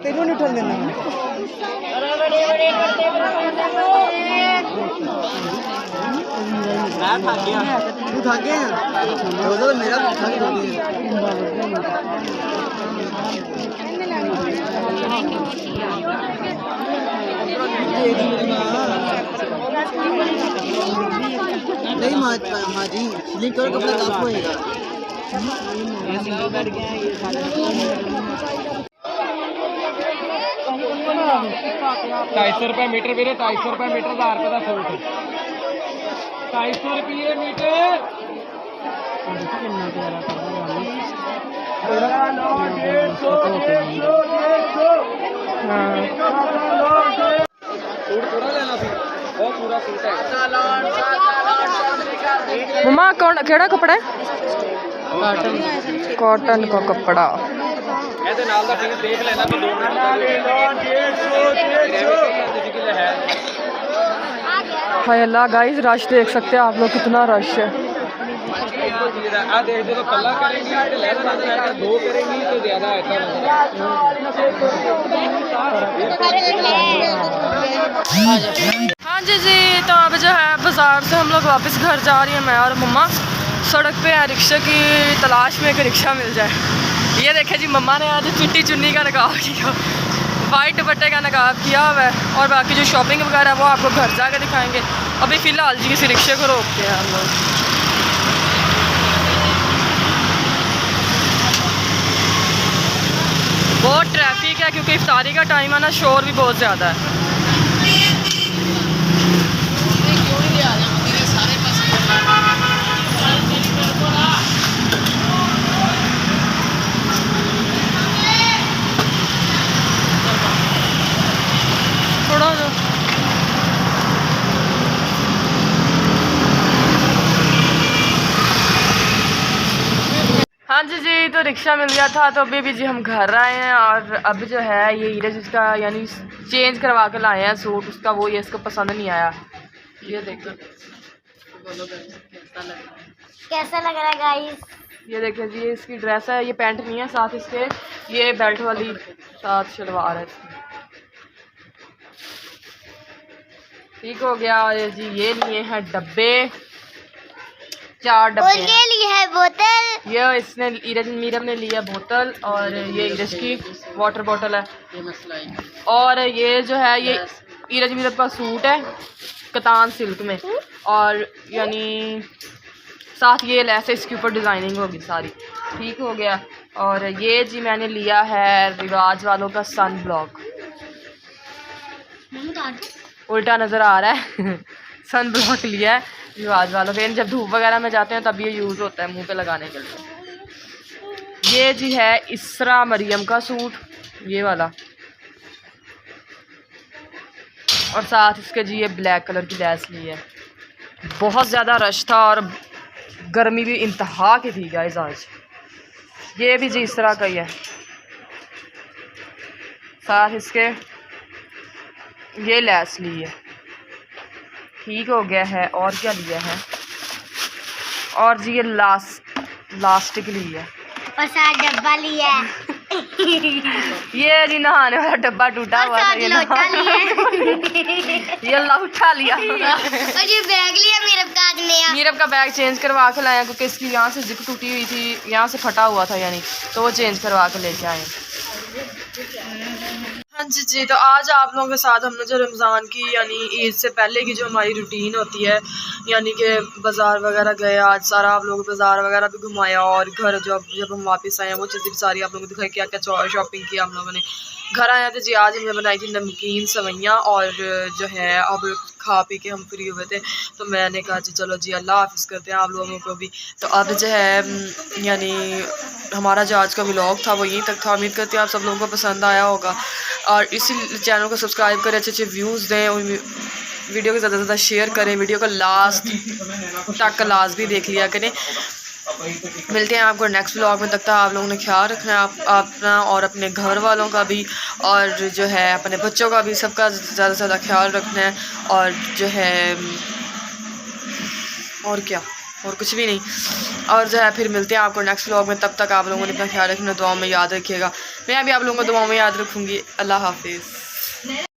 तेनों नहीं उठन देना। तू थक गया तो मेरा थक गया। नहीं माँ जी स्लीप करो कपड़ा साफ होएगा। 250 रुपये मीटर वीरे 250 रुपये मीटर 1000 रुपये का सूट 250 रुपये मीटर। सूट पूरा लेना सी वो पूरा सूट है। मम्मा कौन केड़ा कपड़ा है? कॉटन का कपड़ा। ਇਹਦੇ ਨਾਲ ਦਾ ਠੀਕ ਦੇਖ ਲੈਣਾ ਵੀ 2 ਮਿੰਟ है। हाय अल्लाह गाइस रश देख सकते हैं आप लोग कितना रश है। आ देख जो कल्ला करेंगी तो लहरा नजर आएगा 2 करेंगी तो ज्यादा आता है। हाँ जी तो अब जो है बाज़ार से हम लोग वापस घर जा रही हैं मैं और मम्मा। सड़क पे है रिक्शे की तलाश में एक रिक्शा मिल जाए। ये देखे जी मम्मा ने आज चिट्टी चुन्नी का नकाब किया, वाइट दुपट्टे का नकाब किया हुआ है और बाकी जो शॉपिंग वगैरह है वो आपको घर जाकर दिखाएंगे। अभी फ़िलहाल जी किसी रिक्शे को रोकते हैं हम लोग। बहुत ट्रैफिक है क्योंकि इफ्तारी का टाइम है ना, शोर भी बहुत ज़्यादा है। हाँ जी तो रिक्शा मिल गया था तो अभी भी जी हम घर आए हैं और अब जो है ये ईरज इसका यानी चेंज करवा के लाए हैं सूट उसका, वो ये इसको पसंद नहीं आया। ये देखो कैसा लग रहा है गाइस? ये देखिए जी इसकी ड्रेस है, ये पैंट नहीं है, साथ इसके ये बेल्ट वाली साथ शलवार है इसकी। ठीक हो गया। ये जी ये लिए हैं डब्बे, 4 डब्बे। ये ली है बोतल। ये इसने ईरज मीरम ने लिया बोतल और ये ईरज की वाटर बॉटल है। और ये जो है ये ईरज मीरम का सूट है कतान सिल्क में और यानी साथ ये लेस है, इसके ऊपर डिज़ाइनिंग होगी सारी। ठीक हो गया। और ये जी मैंने लिया है रिवाज वालों का सन ब्लॉक, उल्टा नज़र आ रहा है सन ब्लॉक लिया है रिवाज वालों के, जब धूप वगैरह में जाते हैं तब ये यूज़ होता है मुंह पे लगाने के लिए। ये जी है इसरा मरियम का सूट ये वाला और साथ इसके जी ये ब्लैक कलर की लेस ली है। बहुत ज़्यादा रश था और गर्मी भी इंतहा की थी गाइस आज। ये भी जी इस तरह का ही है, साथ इसके ये लेस ली है। ठीक हो गया है। और क्या लिया है? और जी ये लास्टिक ली है और साथ डब्बा लिया है ये जी नहाने वाला डब्बा टूटा हुआ था, ये लौटा लिया ये लौटा लिया और ये बैग लिया मीरब का बैग चेंज करवा के लाया क्योंकि इसकी यहाँ से जिप टूटी हुई थी, यहाँ से फटा हुआ था यानी, तो वो चेंज करवा के लेके आए। हाँ जी तो आज आप लोगों के साथ हमने जो रमज़ान की यानी ईद से पहले की जो हमारी रूटीन होती है यानी कि बाज़ार वगैरह गए, आज सारा आप लोगों को बाज़ार वगैरह भी घुमाया और घर जब हम वापस आए वो चीज़ें भी सारी आप लोगों को दिखाई क्या क्या शॉपिंग की हम लोगों ने। घर आया तो जी आज हमने बनाई थी नमकीन सवैयाँ और जो है अब खा पी के हम फ्री हुए थे तो मैंने कहा जी चलो जी अल्लाह हाफ़िज़ करते हैं आप लोगों को भी। तो अब जो है यानी हमारा जो आज का व्लॉग था वो यहीं तक था। उम्मीद करती हूँ आप सब लोगों को पसंद आया होगा और इसी चैनल को सब्सक्राइब करें, अच्छे व्यूज़ दें और वीडियो को ज़्यादा से ज़्यादा शेयर करें, वीडियो को लास्ट तक लास्ट भी देख लिया करें। मिलते हैं आपको नेक्स्ट व्लॉग में, तब तक आप लोगों ने ख्याल रखना है अपना और अपने घर वालों का भी और जो है अपने बच्चों का भी, सबका ज़्यादा से ज़्यादा ख्याल रखना है। और जो है और क्या और कुछ भी नहीं। और जो है फिर मिलते हैं आपको नेक्स्ट व्लॉग में। तब तक आप लोगों ने अपना ख्याल रखना, दुआओं में याद रखिएगा। मैं भी आप लोगों को दुआओं में याद रखूँगी। अल्लाह हाफिज़।